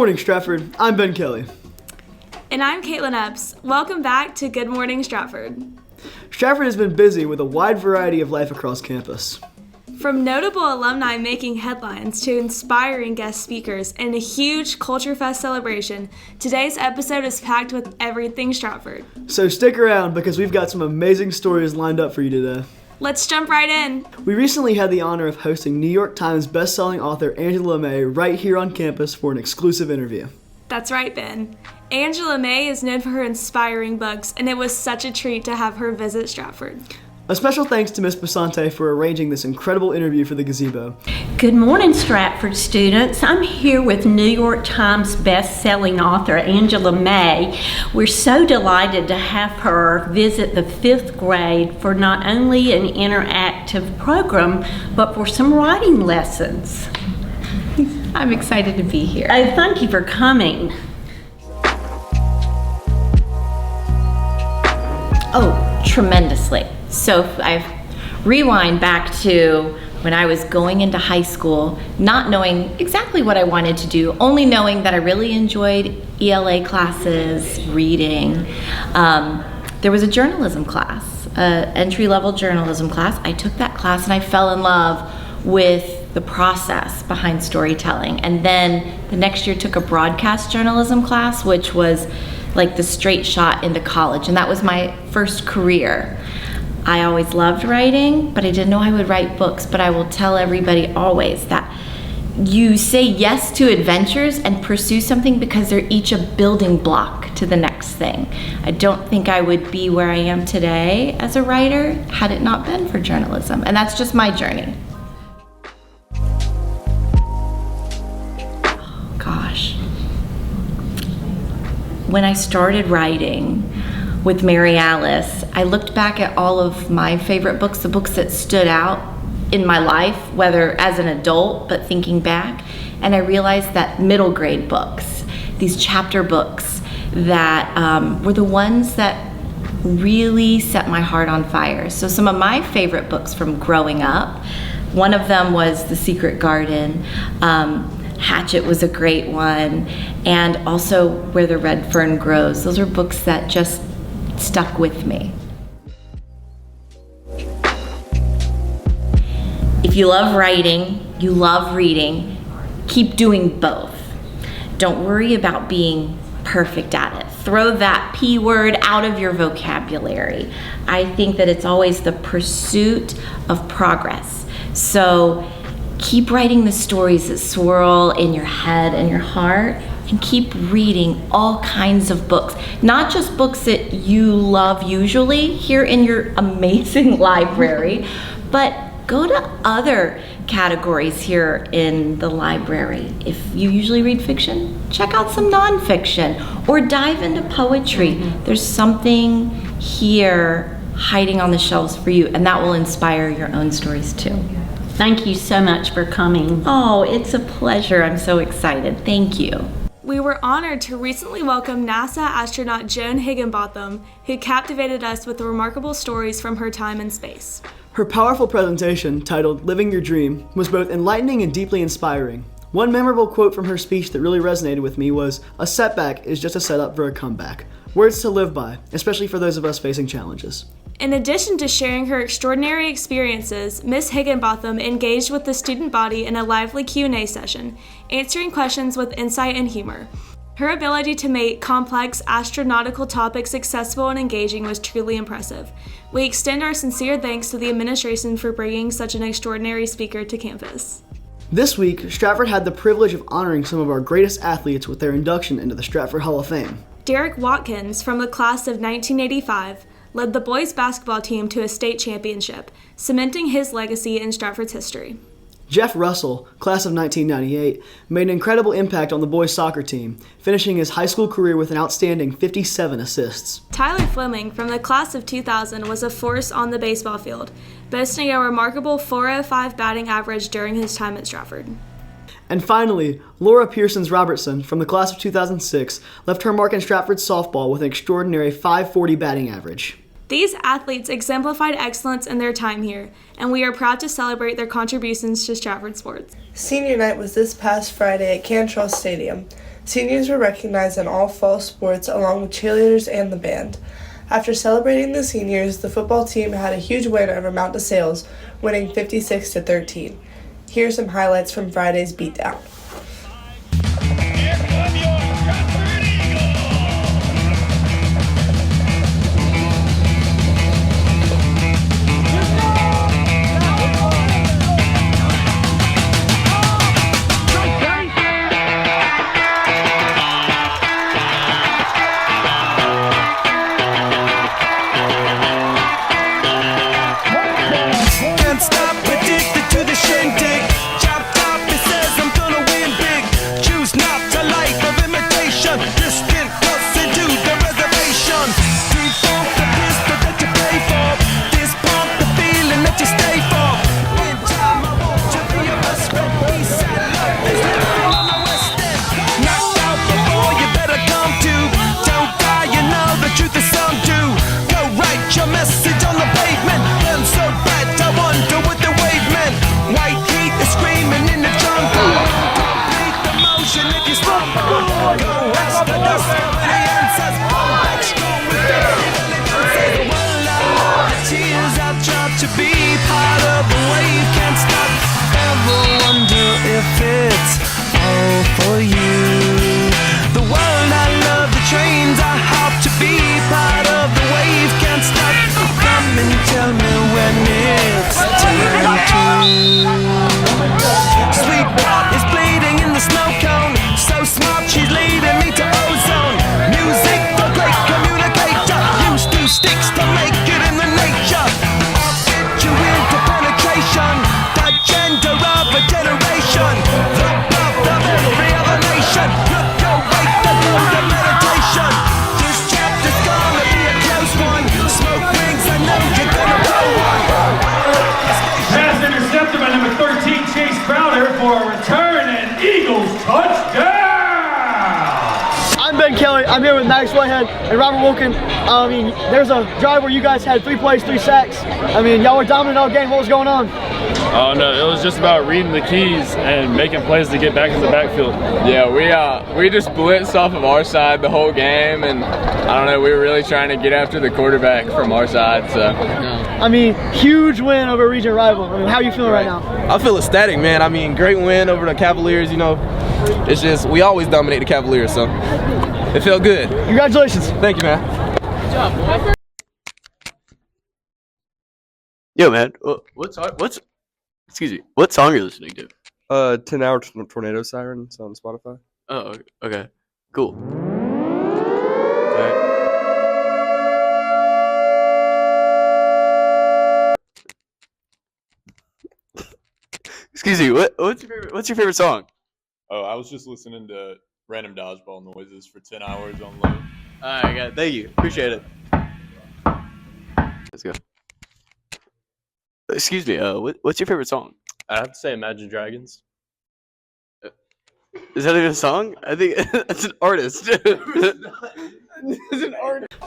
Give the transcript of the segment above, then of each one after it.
morning, Stratford. I'm Ben Kelly. And I'm Caitlin Epps. Welcome back to Good Morning Stratford. Stratford has been busy with a wide variety of life across campus. From notable alumni making headlines to inspiring guest speakers and a huge Culture Fest celebration, today's episode is packed with everything Stratford. So stick around because we've got some amazing stories lined up for you today. Let's jump right in. We recently had the honor of hosting New York Times bestselling author Angela May right here on campus for an exclusive interview. That's right, Ben. Angela May is known for her inspiring books, and it was such a treat to have her visit Stratford. A special thanks to Ms. Basante for arranging this incredible interview for the gazebo. Good morning, Stratford students. I'm here with New York Times best-selling author Angela May. We're so delighted to have her visit the 5th grade for not only an interactive program, but for some writing lessons. I'm excited to be here. Oh, thank you for coming. Oh, tremendously. So I rewind back to when I was going into high school, not knowing exactly what I wanted to do, only knowing that I really enjoyed ELA classes, reading. There was a journalism class, entry-level journalism class. I took that class and I fell in love with the process behind storytelling. And then the next year took a broadcast journalism class, which was like the straight shot into college. And that was my first career. I always loved writing, but I didn't know I would write books. But I will tell everybody always that you say yes to adventures and pursue something because they're each a building block to the next thing. I don't think I would be where I am today as a writer had it not been for journalism. And that's just my journey. Oh, gosh. When I started writing with Mary Alice, I looked back at all of my favorite books, the books that stood out in my life, whether as an adult, but thinking back, and I realized that middle grade books, these chapter books that were the ones that really set my heart on fire. So some of my favorite books from growing up, one of them was The Secret Garden, Hatchet was a great one, and also Where the Red Fern Grows. Those are books that just stuck with me. If you love writing, you love reading, keep doing both. Don't worry about being perfect at it. Throw that P word out of your vocabulary. I think that it's always the pursuit of progress. So keep writing the stories that swirl in your head and your heart, and keep reading all kinds of books. Not just books that you love usually here in your amazing library, but go to other categories here in the library. If you usually read fiction, check out some nonfiction or dive into poetry. There's something here hiding on the shelves for you, and that will inspire your own stories too. Thank you so much for coming. Oh, it's a pleasure. I'm so excited. Thank you. We were honored to recently welcome NASA astronaut Joan Higginbotham, who captivated us with remarkable stories from her time in space. Her powerful presentation, titled Living Your Dream, was both enlightening and deeply inspiring. One memorable quote from her speech that really resonated with me was, "A setback is just a setup for a comeback." Words to live by, especially for those of us facing challenges. In addition to sharing her extraordinary experiences, Ms. Higginbotham engaged with the student body in a lively Q&A session, answering questions with insight and humor. Her ability to make complex astronautical topics accessible and engaging was truly impressive. We extend our sincere thanks to the administration for bringing such an extraordinary speaker to campus. This week, Stratford had the privilege of honoring some of our greatest athletes with their induction into the Stratford Hall of Fame. Derek Watkins, from the class of 1985, led the boys basketball team to a state championship, cementing his legacy in Stratford's history. Jeff Russell, class of 1998, made an incredible impact on the boys soccer team, finishing his high school career with an outstanding 57 assists. Tyler Fleming, from the class of 2000, was a force on the baseball field, boasting a remarkable .405 batting average during his time at Stratford. And finally, Laura Pearsons Robertson, from the class of 2006, left her mark in Stratford softball with an extraordinary .540 batting average. These athletes exemplified excellence in their time here, and we are proud to celebrate their contributions to Stratford sports. Senior night was this past Friday at Cantrell Stadium. Seniors were recognized in all fall sports along with cheerleaders and the band. After celebrating the seniors, the football team had a huge win over Mount DeSales, winning 56-13. Here are some highlights from Friday's beatdown. To be part of the wave, can't stop, ever wonder if it's all for you. The world I love, the trains I hop, to be part of the wave, can't stop. Come and tell me when it's time to. Sweetheart is bleeding in the snow cone, so smart she's leading me to ozone. Music, the great communicator, used two sticks to make it in the nature. Into penetration, the gender of a generation, the birth of every other nation. Look your way, the road of meditation. This chapter's gonna be a close one. Smoke rings, I know you're gonna blow one. Pass intercepted by number 13, Chase Crowder, for a return and Eagles touchdown! I'm Ben Kelly. I'm here with Max Whitehead and Robert Wilkin. There's a drive where you guys had 3 plays, 3 sacks. Y'all were dominant all game. What was going on? Oh no, it was just about reading the keys and making plays to get back in the backfield. Yeah, we just blitzed off of our side the whole game, and I don't know, we were really trying to get after the quarterback from our side. So, Huge win over a region rival. How are you feeling right now? I feel ecstatic, man. Great win over the Cavaliers. It's just we always dominate the Cavaliers, so it felt good. Congratulations. Thank you, man. good job, boy. Yo, man, what song are you listening to? 10 Hour Tornado Sirens on Spotify. Oh, okay, cool. Excuse me, what's your favorite song? Oh, I was just listening to random dodgeball noises for 10 hours on low. Alright, got it. Thank you. Appreciate it. Let's go. Excuse me, what's your favorite song? I have to say Imagine Dragons. Is that even a song? I think that's an artist.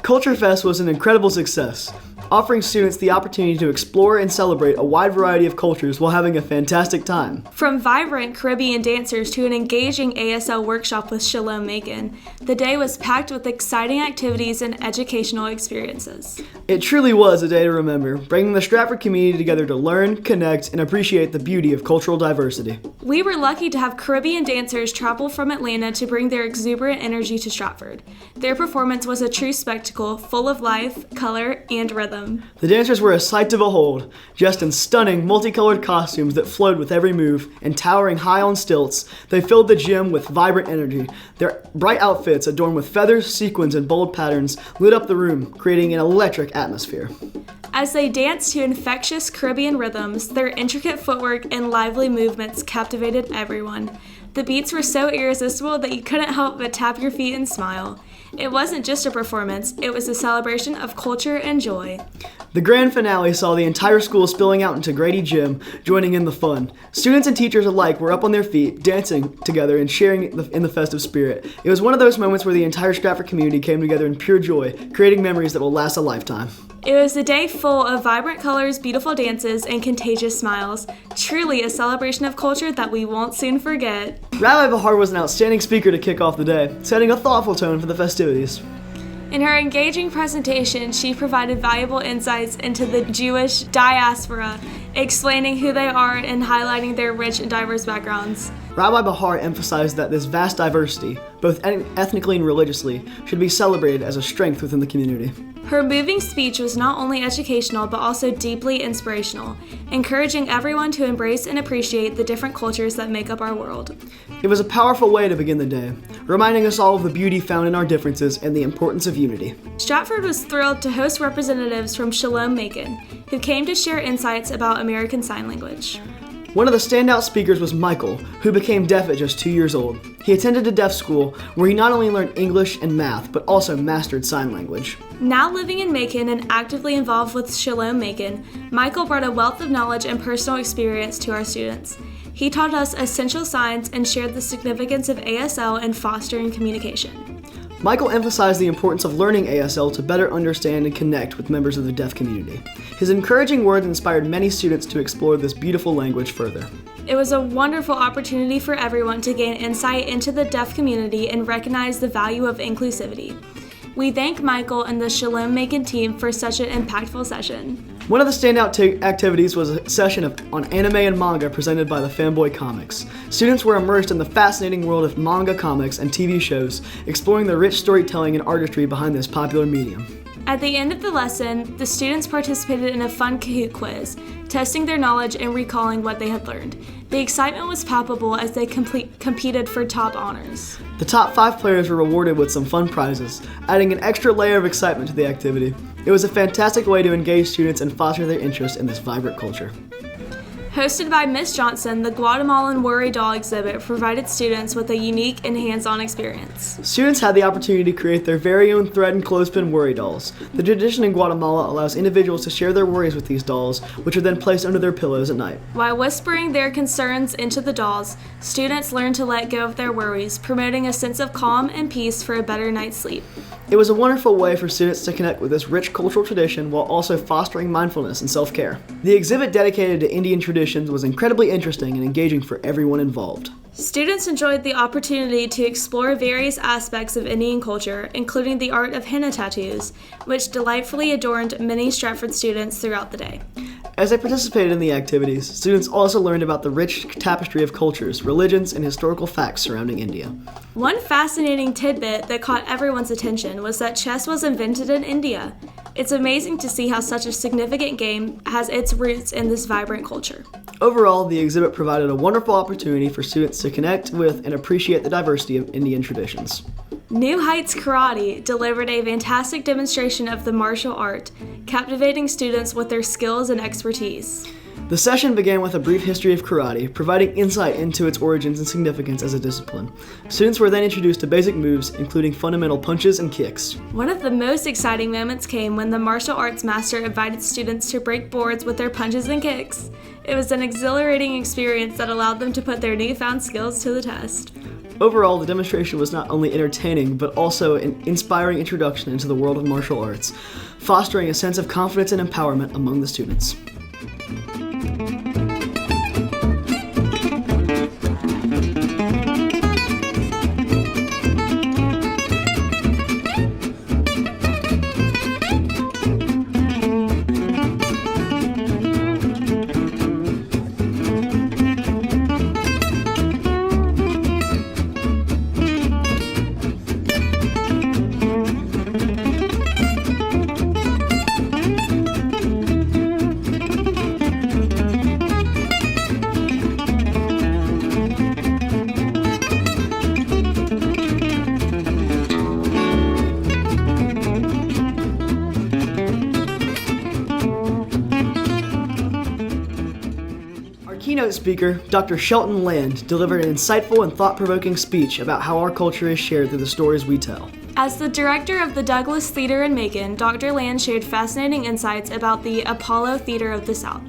Culture Fest was an incredible success, offering students the opportunity to explore and celebrate a wide variety of cultures while having a fantastic time. From vibrant Caribbean dancers to an engaging ASL workshop with Shalom Macon, the day was packed with exciting activities and educational experiences. It truly was a day to remember, bringing the Stratford community together to learn, connect, and appreciate the beauty of cultural diversity. We were lucky to have Caribbean dancers travel from Atlanta to bring their exuberant energy to Stratford. Their performance was a true spectacle, full of life, color, and rhythm. The dancers were a sight to behold, dressed in stunning, multicolored costumes that flowed with every move, and towering high on stilts, they filled the gym with vibrant energy. Their bright outfits, adorned with feathers, sequins, and bold patterns, lit up the room, creating an electric atmosphere. As they danced to infectious Caribbean rhythms, their intricate footwork and lively movements captivated everyone. The beats were so irresistible that you couldn't help but tap your feet and smile. It wasn't just a performance, it was a celebration of culture and joy. The grand finale saw the entire school spilling out into Grady Gym, joining in the fun. Students and teachers alike were up on their feet, dancing together and sharing in the festive spirit. It was one of those moments where the entire Stratford community came together in pure joy, creating memories that will last a lifetime. It was a day full of vibrant colors, beautiful dances, and contagious smiles. Truly a celebration of culture that we won't soon forget. Rabbi Bahar was an outstanding speaker to kick off the day, setting a thoughtful tone for the festivities. In her engaging presentation, she provided valuable insights into the Jewish diaspora, explaining who they are and highlighting their rich and diverse backgrounds. Rabbi Bahar emphasized that this vast diversity, both ethnically and religiously, should be celebrated as a strength within the community. Her moving speech was not only educational but also deeply inspirational, encouraging everyone to embrace and appreciate the different cultures that make up our world. It was a powerful way to begin the day, reminding us all of the beauty found in our differences and the importance of unity. Stratford was thrilled to host representatives from Shalom Macon, who came to share insights about American Sign Language. One of the standout speakers was Michael, who became deaf at just 2 years old. He attended a deaf school where he not only learned English and math, but also mastered sign language. Now living in Macon and actively involved with Shalom Macon, Michael brought a wealth of knowledge and personal experience to our students. He taught us essential signs and shared the significance of ASL and fostering communication. Michael emphasized the importance of learning ASL to better understand and connect with members of the deaf community. His encouraging words inspired many students to explore this beautiful language further. It was a wonderful opportunity for everyone to gain insight into the deaf community and recognize the value of inclusivity. We thank Michael and the Shalom Macon team for such an impactful session. One of the standout activities was a session on anime and manga presented by the Fanboy Comics. Students were immersed in the fascinating world of manga comics and TV shows, exploring the rich storytelling and artistry behind this popular medium. At the end of the lesson, the students participated in a fun Kahoot quiz, testing their knowledge and recalling what they had learned. The excitement was palpable as they competed for top honors. The top 5 players were rewarded with some fun prizes, adding an extra layer of excitement to the activity. It was a fantastic way to engage students and foster their interest in this vibrant culture. Hosted by Miss Johnson, the Guatemalan Worry Doll exhibit provided students with a unique and hands-on experience. Students had the opportunity to create their very own thread and clothespin worry dolls. The tradition in Guatemala allows individuals to share their worries with these dolls, which are then placed under their pillows at night. While whispering their concerns into the dolls, students learned to let go of their worries, promoting a sense of calm and peace for a better night's sleep. It was a wonderful way for students to connect with this rich cultural tradition while also fostering mindfulness and self-care. The exhibit dedicated to Indian traditions was incredibly interesting and engaging for everyone involved. Students enjoyed the opportunity to explore various aspects of Indian culture, including the art of henna tattoos, which delightfully adorned many Stratford students throughout the day. As they participated in the activities, students also learned about the rich tapestry of cultures, religions, and historical facts surrounding India. One fascinating tidbit that caught everyone's attention was that chess was invented in India. It's amazing to see how such a significant game has its roots in this vibrant culture. Overall, the exhibit provided a wonderful opportunity for students to connect with and appreciate the diversity of Indian traditions. New Heights Karate delivered a fantastic demonstration of the martial art, captivating students with their skills and expertise. The session began with a brief history of karate, providing insight into its origins and significance as a discipline. Students were then introduced to basic moves, including fundamental punches and kicks. One of the most exciting moments came when the martial arts master invited students to break boards with their punches and kicks. It was an exhilarating experience that allowed them to put their newfound skills to the test. Overall, the demonstration was not only entertaining, but also an inspiring introduction into the world of martial arts, fostering a sense of confidence and empowerment among the students. Keynote speaker, Dr. Shelton Land, delivered an insightful and thought-provoking speech about how our culture is shared through the stories we tell. As the director of the Douglas Theater in Macon, Dr. Land shared fascinating insights about the Apollo Theater of the South.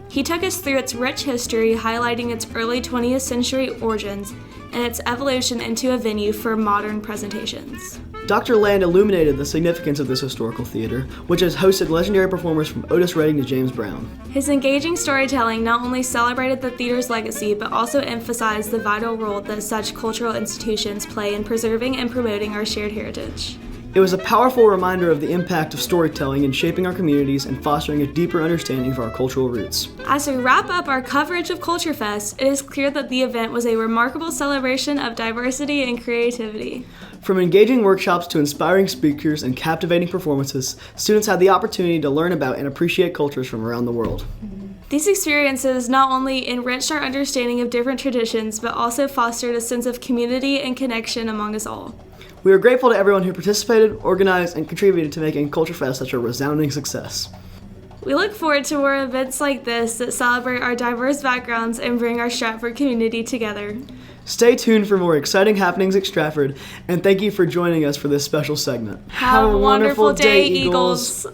He took us through its rich history, highlighting its early 20th century origins and its evolution into a venue for modern presentations. Dr. Land illuminated the significance of this historical theater, which has hosted legendary performers from Otis Redding to James Brown. His engaging storytelling not only celebrated the theater's legacy, but also emphasized the vital role that such cultural institutions play in preserving and promoting our shared heritage. It was a powerful reminder of the impact of storytelling in shaping our communities and fostering a deeper understanding of our cultural roots. As we wrap up our coverage of Culture Fest, it is clear that the event was a remarkable celebration of diversity and creativity. From engaging workshops to inspiring speakers and captivating performances, students had the opportunity to learn about and appreciate cultures from around the world. These experiences not only enriched our understanding of different traditions, but also fostered a sense of community and connection among us all. We are grateful to everyone who participated, organized, and contributed to making Culture Fest such a resounding success. We look forward to more events like this that celebrate our diverse backgrounds and bring our Stratford community together. Stay tuned for more exciting happenings at Stratford, and thank you for joining us for this special segment. Have a wonderful day, Eagles.